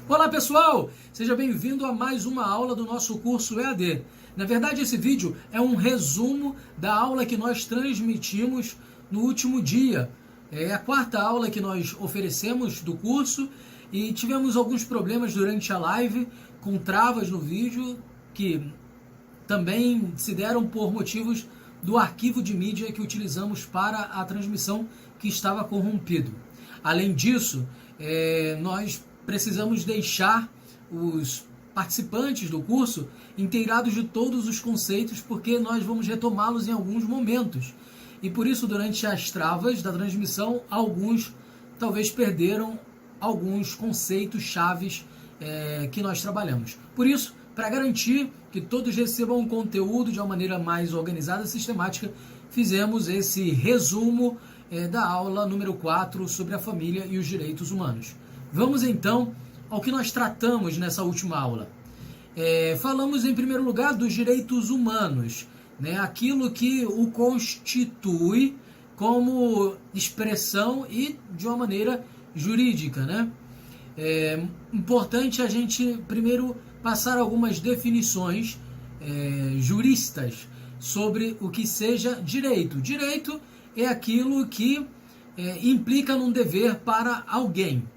Olá pessoal, seja bem-vindo a mais uma aula do nosso curso EAD. Na verdade, esse vídeo é um resumo da aula que nós transmitimos no último dia. É a quarta aula que nós oferecemos do curso e tivemos alguns problemas durante a live com travas no vídeo que também se deram por motivos do arquivo de mídia que utilizamos para a transmissão que estava corrompido. Além disso, nós precisamos deixar os participantes do curso inteirados de todos os conceitos, porque nós vamos retomá-los em alguns momentos. E por isso, durante as travas da transmissão, alguns talvez perderam alguns conceitos chaves que nós trabalhamos. Por isso, para garantir que todos recebam o conteúdo de uma maneira mais organizada e sistemática, fizemos esse resumo da aula número 4 sobre a família e os direitos humanos. Vamos então ao que nós tratamos nessa última aula. Falamos em primeiro lugar dos direitos humanos, né? Aquilo que o constitui como expressão e de uma maneira jurídica, né? É importante a gente primeiro passar algumas definições juristas sobre o que seja direito. Direito é aquilo que implica num dever para alguém.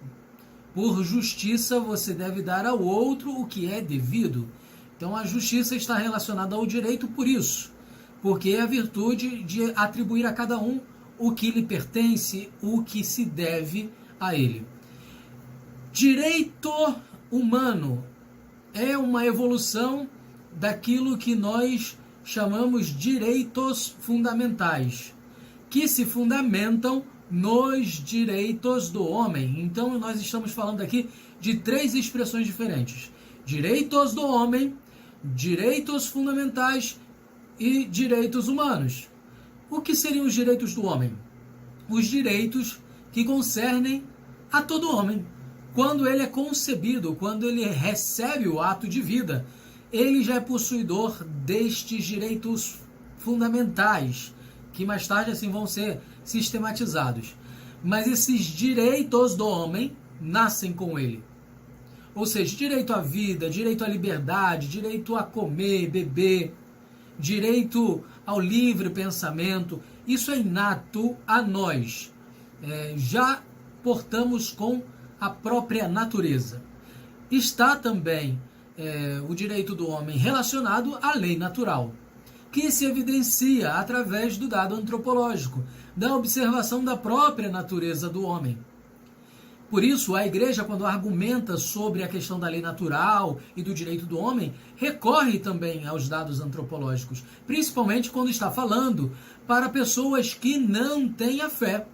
Por justiça, você deve dar ao outro o que é devido. Então, a justiça está relacionada ao direito por isso, porque é a virtude de atribuir a cada um o que lhe pertence, o que se deve a ele. Direito humano é uma evolução daquilo que nós chamamos direitos fundamentais, que se fundamentam nos direitos do homem. Então, nós estamos falando aqui de três expressões diferentes: direitos do homem, direitos fundamentais e direitos humanos. O que seriam os direitos do homem? Os direitos que concernem a todo homem. Quando ele é concebido, quando ele recebe o ato de vida, ele já é possuidor destes direitos fundamentais, que mais tarde assim vão ser sistematizados. Mas esses direitos do homem nascem com ele. Ou seja, direito à vida, direito à liberdade, direito a comer, beber, direito ao livre pensamento, isso é inato a nós. Já portamos com a própria natureza. Está também o direito do homem relacionado à lei natural, que se evidencia através do dado antropológico, da observação da própria natureza do homem. Por isso, a Igreja, quando argumenta sobre a questão da lei natural e do direito do homem, recorre também aos dados antropológicos, principalmente quando está falando para pessoas que não têm a fé.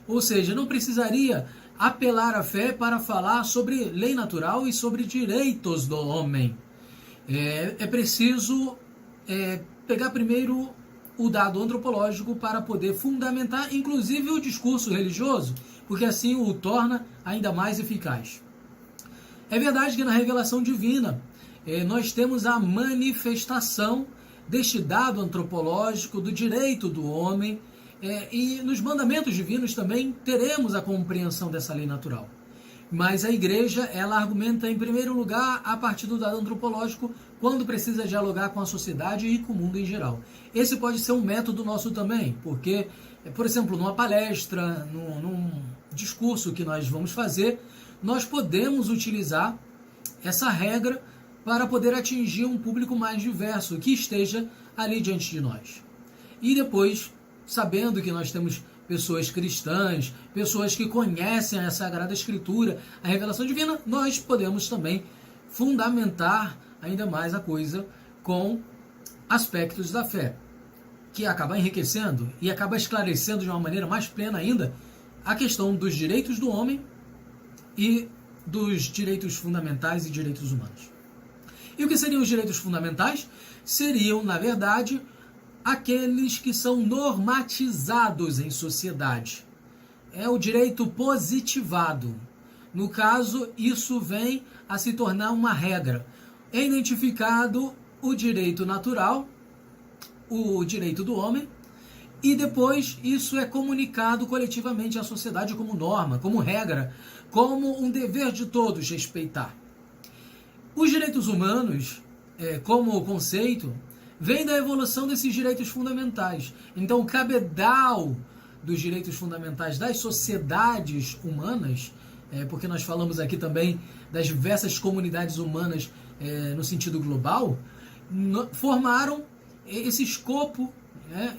Ou seja, não precisaria apelar à fé para falar sobre lei natural e sobre direitos do homem. É preciso pegar primeiro o dado antropológico para poder fundamentar, inclusive, o discurso religioso, porque assim o torna ainda mais eficaz. É verdade que na revelação divina nós temos a manifestação deste dado antropológico do direito do homem, e nos mandamentos divinos também teremos a compreensão dessa lei natural. Mas a Igreja, ela argumenta em primeiro lugar a partir do dado antropológico quando precisa dialogar com a sociedade e com o mundo em geral. Esse pode ser um método nosso também, porque, por exemplo, numa palestra, num discurso que nós vamos fazer, nós podemos utilizar essa regra para poder atingir um público mais diverso, que esteja ali diante de nós. E depois, sabendo que nós temos pessoas cristãs, pessoas que conhecem a Sagrada Escritura, a revelação divina, nós podemos também fundamentar ainda mais a coisa com aspectos da fé, que acaba enriquecendo e acaba esclarecendo de uma maneira mais plena ainda a questão dos direitos do homem e dos direitos fundamentais e direitos humanos. E o que seriam os direitos fundamentais? Seriam, na verdade, aqueles que são normatizados em sociedade. É o direito positivado. No caso, isso vem a se tornar uma regra. É identificado o direito natural, o direito do homem e depois isso é comunicado coletivamente à sociedade como norma, como regra, como um dever de todos respeitar. Os direitos humanos, como conceito, vem da evolução desses direitos fundamentais. Então, o cabedal dos direitos fundamentais das sociedades humanas, porque nós falamos aqui também das diversas comunidades humanas no sentido global, formaram esse escopo,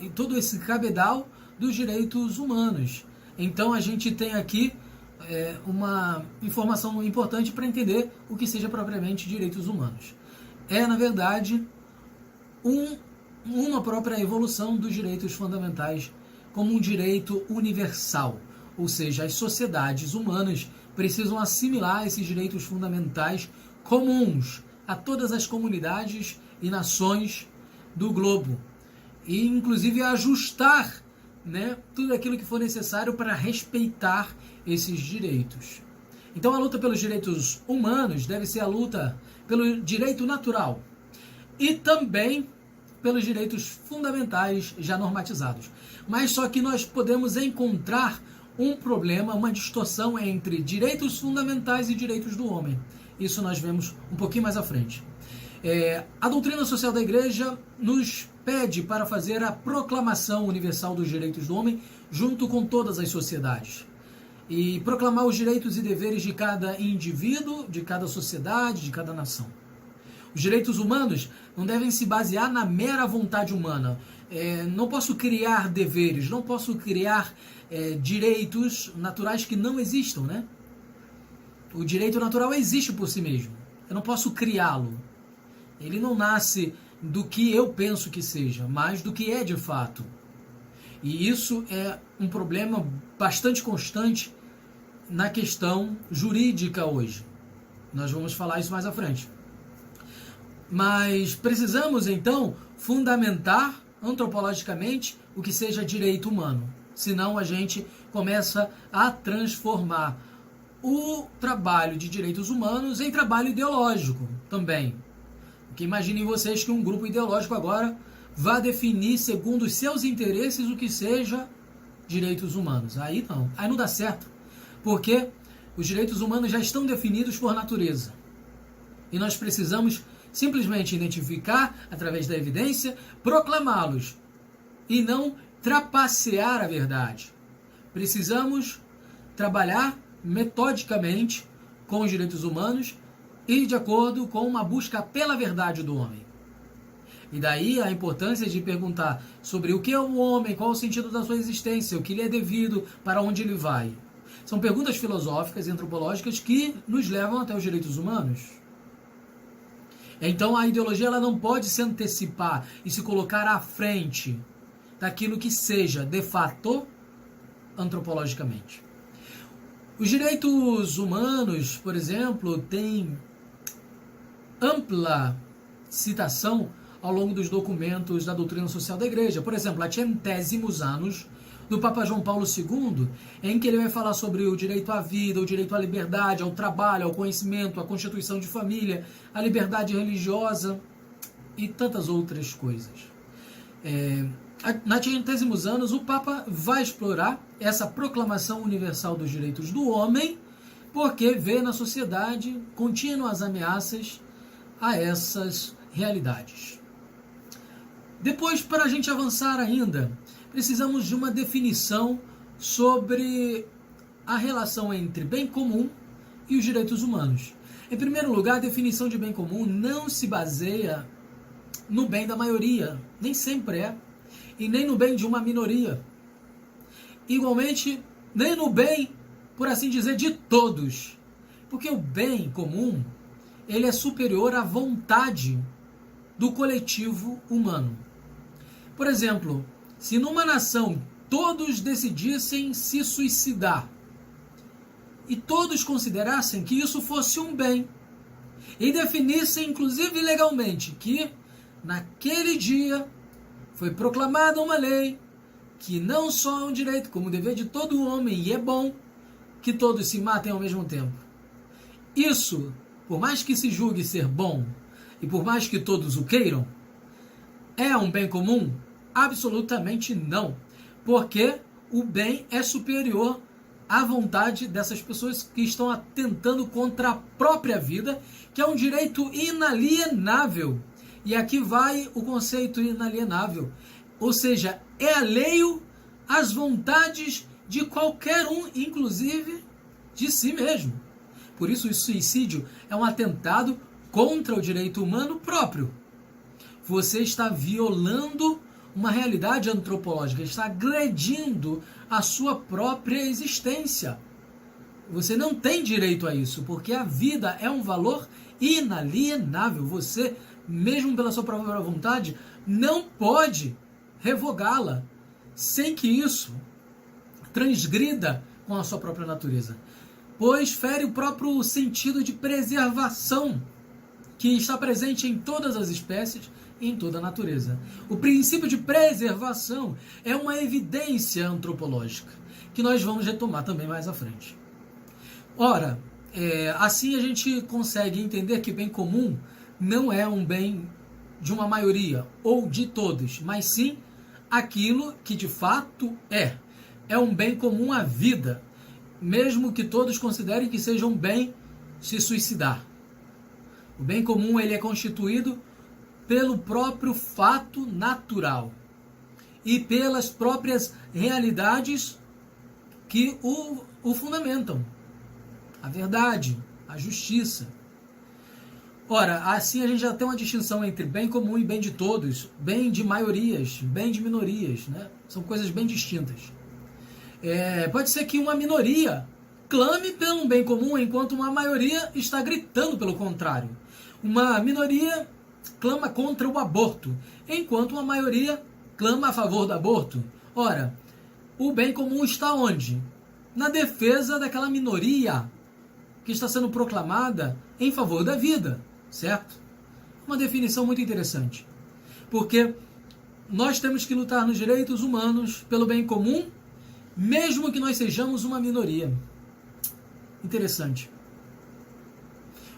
e todo esse cabedal dos direitos humanos. Então, a gente tem aqui uma informação importante para entender o que seja propriamente direitos humanos. Na verdade, uma própria evolução dos direitos fundamentais como um direito universal, ou seja, as sociedades humanas precisam assimilar esses direitos fundamentais comuns a todas as comunidades e nações do globo, e inclusive ajustar, tudo aquilo que for necessário para respeitar esses direitos. Então a luta pelos direitos humanos deve ser a luta pelo direito natural e também pelos direitos fundamentais já normatizados. Mas só que nós podemos encontrar um problema, uma distorção entre direitos fundamentais e direitos do homem. Isso nós vemos um pouquinho mais à frente. A doutrina social da Igreja nos pede para fazer a proclamação universal dos direitos do homem junto com todas as sociedades. E proclamar os direitos e deveres de cada indivíduo, de cada sociedade, de cada nação. Os direitos humanos não devem se basear na mera vontade humana. Não posso criar deveres, não posso criar direitos naturais que não existam, O direito natural existe por si mesmo. Eu não posso criá-lo. Ele não nasce do que eu penso que seja, mas do que é de fato. E isso é um problema bastante constante na questão jurídica hoje. Nós vamos falar isso mais à frente. Mas precisamos, então, fundamentar antropologicamente o que seja direito humano. Senão a gente começa a transformar o trabalho de direitos humanos em trabalho ideológico também. Porque imaginem vocês que um grupo ideológico agora vá definir, segundo os seus interesses, o que seja direitos humanos. Aí não dá certo. Porque os direitos humanos já estão definidos por natureza. E nós precisamos simplesmente identificar, através da evidência, proclamá-los e não trapacear a verdade. Precisamos trabalhar metodicamente com os direitos humanos e de acordo com uma busca pela verdade do homem. E daí a importância de perguntar sobre o que é o homem, qual é o sentido da sua existência, o que lhe é devido, para onde ele vai. São perguntas filosóficas e antropológicas que nos levam até os direitos humanos. Então a ideologia ela não pode se antecipar e se colocar à frente daquilo que seja, de fato, antropologicamente. Os direitos humanos, por exemplo, têm ampla citação ao longo dos documentos da doutrina social da Igreja. Por exemplo, a Centésimos Anos do Papa João Paulo II, em que ele vai falar sobre o direito à vida, o direito à liberdade, ao trabalho, ao conhecimento, à constituição de família, a liberdade religiosa e tantas outras coisas. Na Centésimos Anos, o Papa vai explorar essa proclamação universal dos direitos do homem, porque vê na sociedade contínuas ameaças a essas realidades. Depois, para a gente avançar ainda, precisamos de uma definição sobre a relação entre bem comum e os direitos humanos. Em primeiro lugar, a definição de bem comum não se baseia no bem da maioria, nem sempre é, e nem no bem de uma minoria. Igualmente, nem no bem, por assim dizer, de todos. Porque o bem comum, ele é superior à vontade do coletivo humano. Por exemplo, se numa nação todos decidissem se suicidar e todos considerassem que isso fosse um bem e definissem, inclusive legalmente, que naquele dia foi proclamada uma lei que não só é um direito, como um dever de todo homem, e é bom que todos se matem ao mesmo tempo. Isso, por mais que se julgue ser bom e por mais que todos o queiram, é um bem comum? Absolutamente não. porque o bem é superior à vontade dessas pessoas que estão atentando contra a própria vida, que é um direito inalienável. E aqui vai o conceito inalienável, ou seja, é alheio às vontades de qualquer um, inclusive de si mesmo. Por isso, o suicídio é um atentado contra o direito humano próprio. Você está violando uma realidade antropológica, está agredindo a sua própria existência. Você não tem direito a isso, porque a vida é um valor inalienável. Você, mesmo pela sua própria vontade, não pode revogá-la sem que isso transgrida com a sua própria natureza, pois fere o próprio sentido de preservação que está presente em todas as espécies e em toda a natureza. O princípio de preservação é uma evidência antropológica que nós vamos retomar também mais à frente. Ora, assim a gente consegue entender que bem comum não é um bem de uma maioria ou de todos, mas sim aquilo que de fato é um bem comum à vida, mesmo que todos considerem que seja um bem se suicidar. O bem comum ele é constituído pelo próprio fato natural e pelas próprias realidades que o fundamentam. A verdade, a justiça. Ora, assim a gente já tem uma distinção entre bem comum e bem de todos, bem de maiorias, bem de minorias, né? São coisas bem distintas. Pode ser que uma minoria clame pelo bem comum, enquanto uma maioria está gritando pelo contrário. Uma minoria clama contra o aborto, enquanto uma maioria clama a favor do aborto. Ora, o bem comum está onde? Na defesa daquela minoria que está sendo proclamada em favor da vida, certo? Uma definição muito interessante, porque nós temos que lutar nos direitos humanos pelo bem comum, mesmo que nós sejamos uma minoria. Interessante.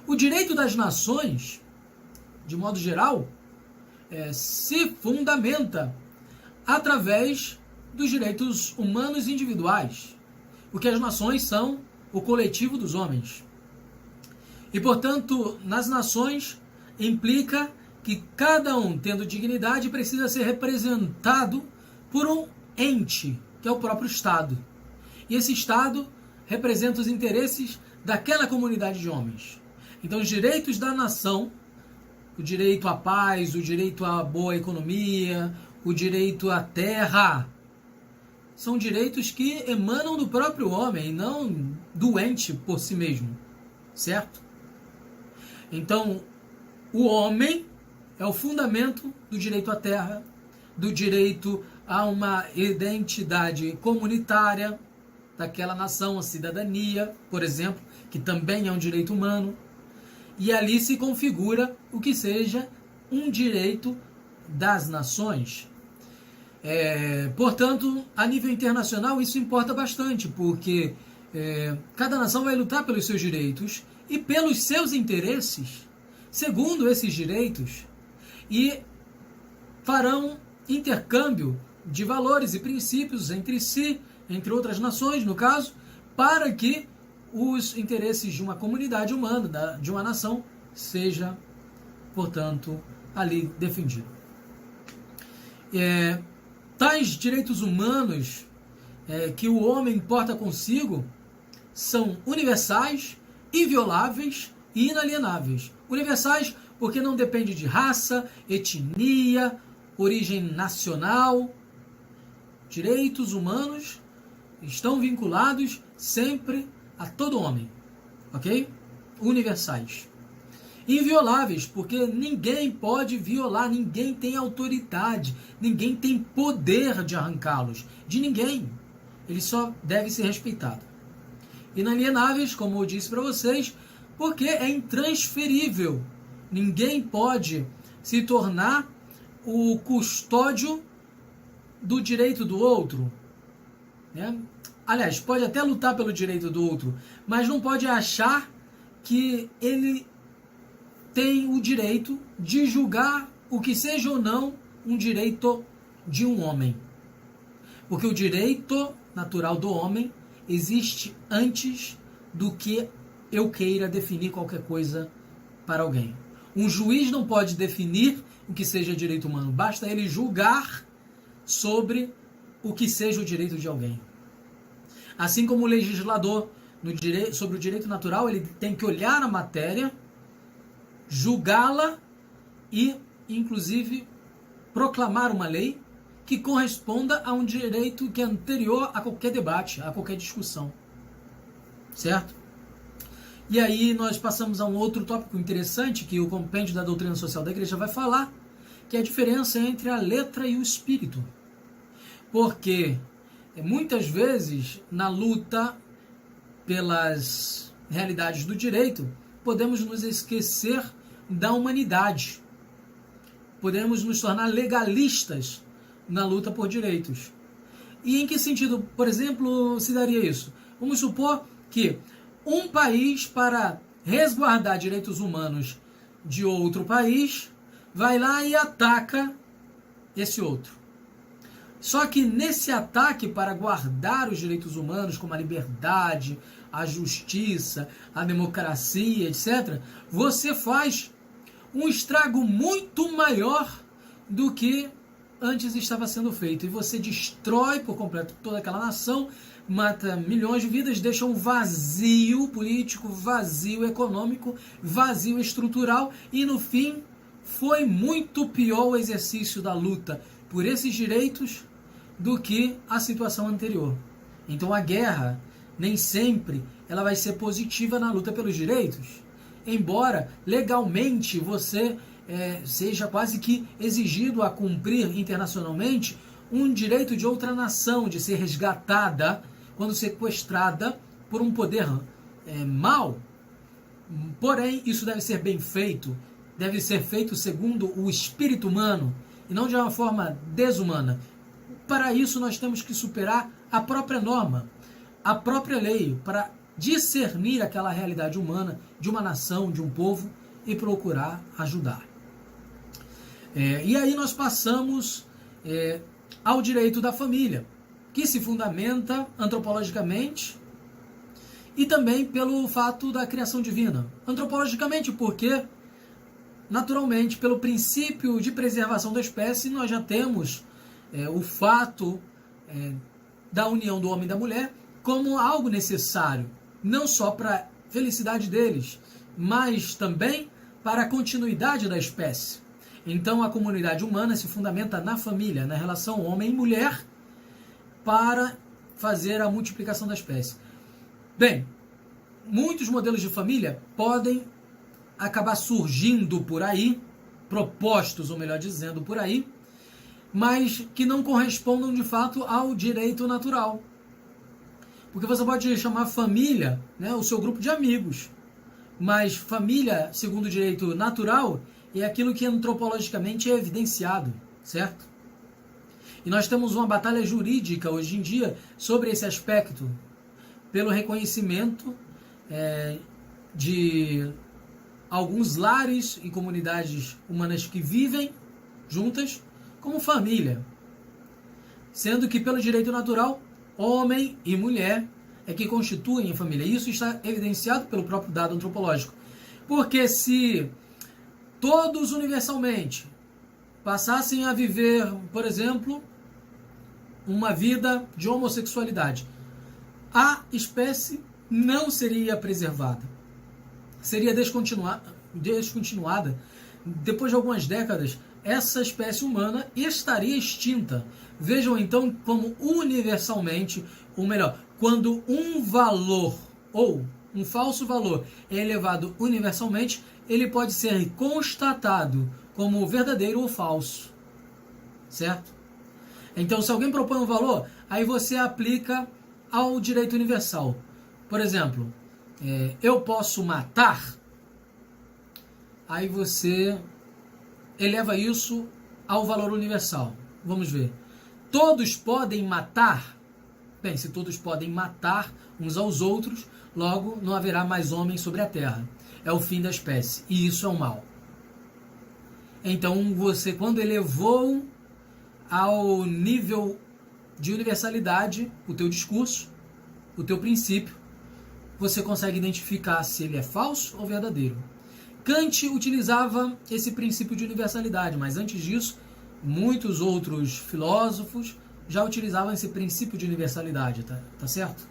O direito das nações, de modo geral, se fundamenta através dos direitos humanos individuais, porque as nações são o coletivo dos homens. E, portanto, nas nações implica que cada um, tendo dignidade, precisa ser representado por um ente, que é o próprio Estado. E esse Estado representa os interesses daquela comunidade de homens. Então, os direitos da nação, o direito à paz, o direito à boa economia, o direito à terra, são direitos que emanam do próprio homem, não do ente por si mesmo, certo? Então, o homem é o fundamento do direito à terra, do direito a uma identidade comunitária daquela nação, a cidadania, por exemplo, que também é um direito humano. E ali se configura o que seja um direito das nações. Portanto, a nível internacional isso importa bastante, porque cada nação vai lutar pelos seus direitos e pelos seus interesses, segundo esses direitos, e farão intercâmbio de valores e princípios entre si, entre outras nações, no caso, para que os interesses de uma comunidade humana, de uma nação, seja, portanto, ali defendido. Tais direitos humanos que o homem porta consigo são universais, invioláveis e inalienáveis. Universais porque não depende de raça, etnia, origem nacional. Direitos humanos estão vinculados sempre a todo homem, ok? Universais. Invioláveis, porque ninguém pode violar, ninguém tem autoridade, ninguém tem poder de arrancá-los, de ninguém. Ele só deve ser respeitado. Inalienáveis, como eu disse para vocês, porque é intransferível. Ninguém pode se tornar o custódio do direito do outro, né? Aliás, pode até lutar pelo direito do outro, mas não pode achar que ele tem o direito de julgar o que seja ou não um direito de um homem. Porque o direito natural do homem existe antes do que eu queira definir qualquer coisa para alguém. Um juiz não pode definir o que seja direito humano, basta ele julgar sobre o que seja o direito de alguém. Assim como o legislador sobre o direito natural, ele tem que olhar a matéria, julgá-la e, inclusive, proclamar uma lei que corresponda a um direito que é anterior a qualquer debate, a qualquer discussão. Certo? E aí nós passamos a um outro tópico interessante que o Compêndio da Doutrina Social da Igreja vai falar, que é a diferença entre a letra e o espírito. Porque muitas vezes, na luta pelas realidades do direito, podemos nos esquecer da humanidade. Podemos nos tornar legalistas na luta por direitos. E em que sentido, por exemplo, se daria isso? Vamos supor que um país, para resguardar direitos humanos de outro país, vai lá e ataca esse outro. Só que nesse ataque para guardar os direitos humanos, como a liberdade, a justiça, a democracia, etc., você faz um estrago muito maior do que antes estava sendo feito. E você destrói por completo toda aquela nação, mata milhões de vidas, deixa um vazio político, vazio econômico, vazio estrutural, e no fim foi muito pior o exercício da luta por esses direitos do que a situação anterior. Então a guerra nem sempre ela vai ser positiva na luta pelos direitos, embora legalmente você seja quase que exigido a cumprir internacionalmente um direito de outra nação de ser resgatada quando sequestrada por um poder mau. Porém, isso deve ser bem feito, deve ser feito segundo o espírito humano e não de uma forma desumana. Para isso, nós temos que superar a própria norma, a própria lei, para discernir aquela realidade humana de uma nação, de um povo, e procurar ajudar. E aí nós passamos ao direito da família, que se fundamenta antropologicamente e também pelo fato da criação divina. Antropologicamente, porque, naturalmente, pelo princípio de preservação da espécie, nós já temos o fato da união do homem e da mulher como algo necessário, não só para a felicidade deles, mas também para a continuidade da espécie. Então a comunidade humana se fundamenta na família, na relação homem e mulher, para fazer a multiplicação da espécie. Bem, muitos modelos de família podem acabar surgindo por aí, propostos, ou melhor dizendo, por aí, mas que não correspondam de fato ao direito natural. Porque você pode chamar família, o seu grupo de amigos, mas família, segundo o direito natural, é aquilo que antropologicamente é evidenciado, certo? E nós temos uma batalha jurídica hoje em dia sobre esse aspecto, pelo reconhecimento de alguns lares e comunidades humanas que vivem juntas como família, sendo que pelo direito natural, homem e mulher é que constituem a família. Isso está evidenciado pelo próprio dado antropológico. Porque se todos universalmente passassem a viver, por exemplo, uma vida de homossexualidade, a espécie não seria preservada. Seria descontinuada. Depois de algumas décadas, essa espécie humana estaria extinta. Vejam então como universalmente, ou melhor, quando um valor ou um falso valor é elevado universalmente, ele pode ser constatado como verdadeiro ou falso. Certo? Então, se alguém propõe um valor, aí você aplica ao direito universal. Por exemplo, eu posso matar, aí você eleva isso ao valor universal. Vamos ver. Todos podem matar? Bem, se todos podem matar uns aos outros, logo não haverá mais homens sobre a terra. É o fim da espécie. E isso é o mal. Então, você, quando elevou ao nível de universalidade o teu discurso, o teu princípio, você consegue identificar se ele é falso ou verdadeiro. Kant utilizava esse princípio de universalidade, mas antes disso, muitos outros filósofos já utilizavam esse princípio de universalidade, tá certo?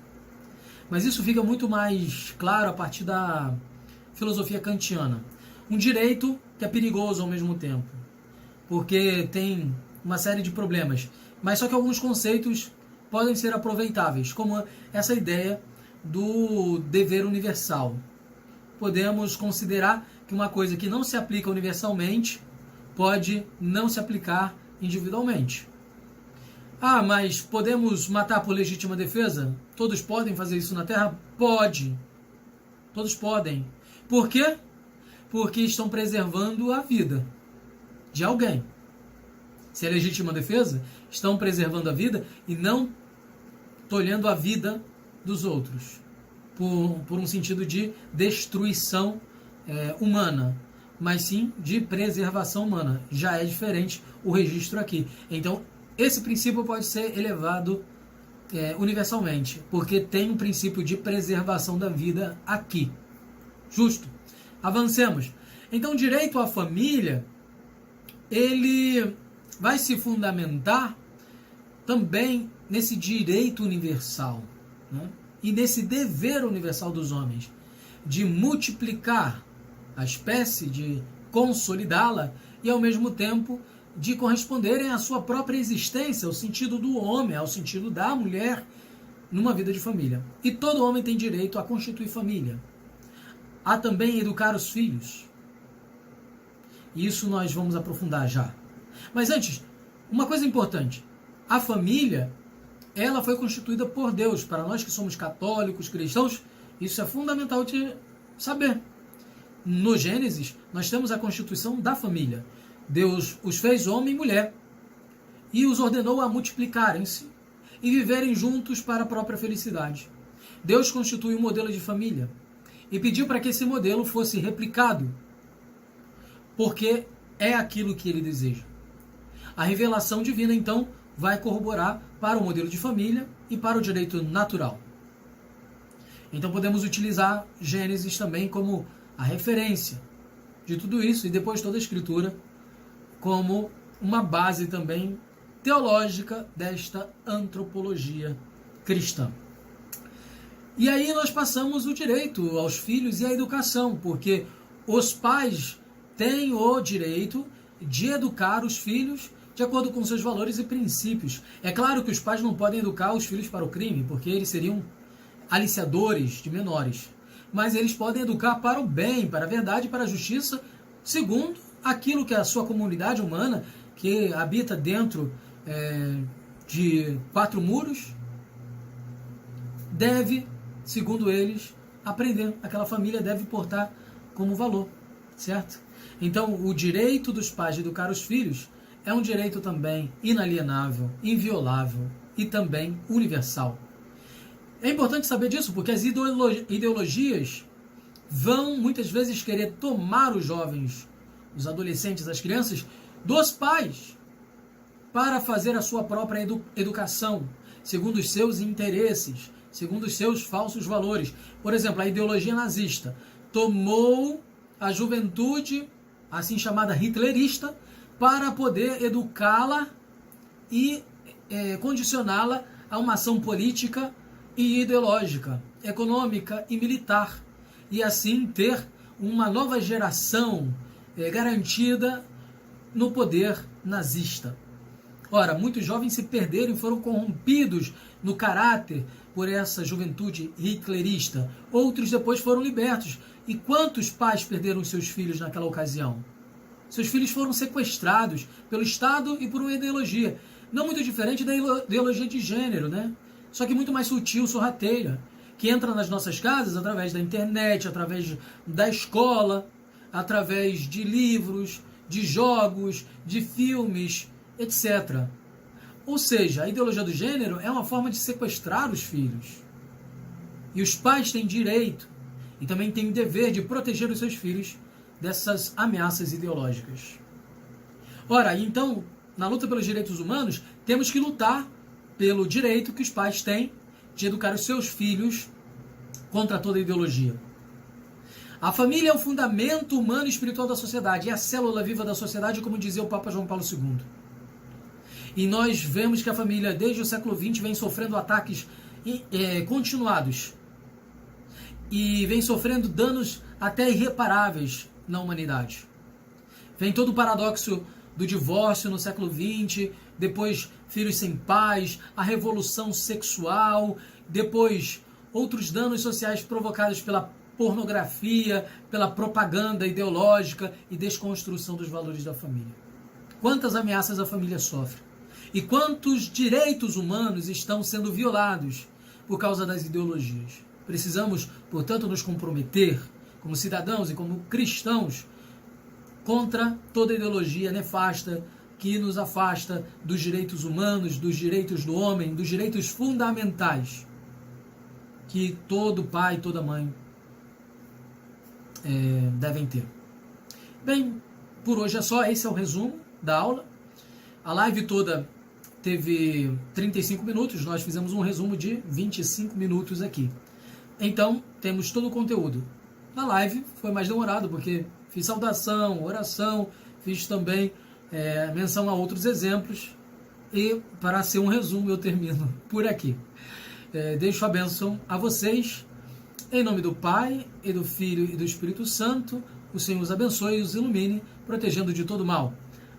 Mas isso fica muito mais claro a partir da filosofia kantiana. Um direito que é perigoso ao mesmo tempo, porque tem uma série de problemas, mas só que alguns conceitos podem ser aproveitáveis, como essa ideia do dever universal. Podemos considerar que uma coisa que não se aplica universalmente pode não se aplicar individualmente. Ah, mas podemos matar por legítima defesa? Todos podem fazer isso na Terra? Pode. Todos podem. Por quê? Porque estão preservando a vida de alguém. Se é legítima defesa, estão preservando a vida e não tolhendo a vida dos outros, por um sentido de destruição humana, mas sim de preservação humana. Já é diferente o registro aqui. Então, esse princípio pode ser elevado universalmente, porque tem um princípio de preservação da vida aqui. Justo? Avancemos. Então, o direito à família, ele vai se fundamentar também nesse direito universal, né? E nesse dever universal dos homens de multiplicar a espécie, de consolidá-la e ao mesmo tempo de corresponderem à sua própria existência, ao sentido do homem, ao sentido da mulher numa vida de família. E todo homem tem direito a constituir família. Há também educar os filhos. Isso nós vamos aprofundar já. Mas antes, uma coisa importante. A família, ela foi constituída por Deus. Para nós que somos católicos, cristãos, isso é fundamental de saber. No Gênesis, nós temos a constituição da família. Deus os fez homem e mulher e os ordenou a multiplicarem-se e viverem juntos para a própria felicidade. Deus constituiu um modelo de família e pediu para que esse modelo fosse replicado, porque é aquilo que ele deseja. A revelação divina, então, vai corroborar para o modelo de família e para o direito natural. Então podemos utilizar Gênesis também como a referência de tudo isso e depois toda a Escritura como uma base também teológica desta antropologia cristã. E aí nós passamos o direito aos filhos e à educação, porque os pais têm o direito de educar os filhos de acordo com seus valores e princípios. É claro que os pais não podem educar os filhos para o crime, porque eles seriam aliciadores de menores. Mas eles podem educar para o bem, para a verdade, para a justiça, segundo aquilo que a sua comunidade humana, que habita dentro de 4 muros, deve, segundo eles, aprender. Aquela família deve portar como valor, certo? Então, o direito dos pais de educar os filhos é um direito também inalienável, inviolável e também universal. É importante saber disso, porque as ideologias vão muitas vezes querer tomar os jovens, os adolescentes, as crianças, dos pais, para fazer a sua própria educação, segundo os seus interesses, segundo os seus falsos valores. Por exemplo, a ideologia nazista tomou a juventude, assim chamada hitlerista, para poder educá-la e condicioná-la a uma ação política e ideológica, econômica e militar, e assim ter uma nova geração garantida no poder nazista. Ora, muitos jovens se perderam e foram corrompidos no caráter por essa juventude hitlerista. Outros depois foram libertos. E quantos pais perderam seus filhos naquela ocasião? Seus filhos foram sequestrados pelo Estado e por uma ideologia. Não muito diferente da ideologia de gênero, né? Só que muito mais sutil, sorrateira, que entra nas nossas casas através da internet, através da escola, através de livros, de jogos, de filmes, etc. Ou seja, a ideologia do gênero é uma forma de sequestrar os filhos. E os pais têm direito e também têm o dever de proteger os seus filhos dessas ameaças ideológicas. Ora, então, na luta pelos direitos humanos, temos que lutar pelo direito que os pais têm de educar os seus filhos contra toda ideologia. A família é o fundamento humano e espiritual da sociedade, é a célula viva da sociedade, como dizia o Papa João Paulo II. E nós vemos que a família, desde o século XX, vem sofrendo ataques continuados e vem sofrendo danos até irreparáveis na humanidade. Vem todo o paradoxo do divórcio no século XX, depois filhos sem pais, a revolução sexual, depois outros danos sociais provocados pela pornografia, pela propaganda ideológica e desconstrução dos valores da família. Quantas ameaças a família sofre? E quantos direitos humanos estão sendo violados por causa das ideologias? Precisamos, portanto, nos comprometer como cidadãos e como cristãos contra toda ideologia nefasta que nos afasta dos direitos humanos, dos direitos do homem, dos direitos fundamentais que todo pai e toda mãe devem ter. Bem, por hoje é só. Esse é o resumo da aula. A live toda teve 35 minutos, nós fizemos um resumo de 25 minutos aqui. Então, temos todo o conteúdo. Na live foi mais demorado, porque fiz saudação, oração, fiz também menção a outros exemplos, e para ser um resumo eu termino por aqui. Deixo a bênção a vocês, em nome do Pai, e do Filho e do Espírito Santo. O Senhor os abençoe e os ilumine, protegendo de todo mal.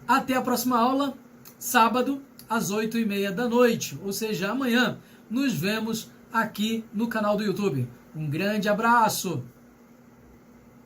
Até a próxima aula, sábado, às 8h30 da noite, ou seja, amanhã, nos vemos aqui no canal do YouTube. Um grande abraço!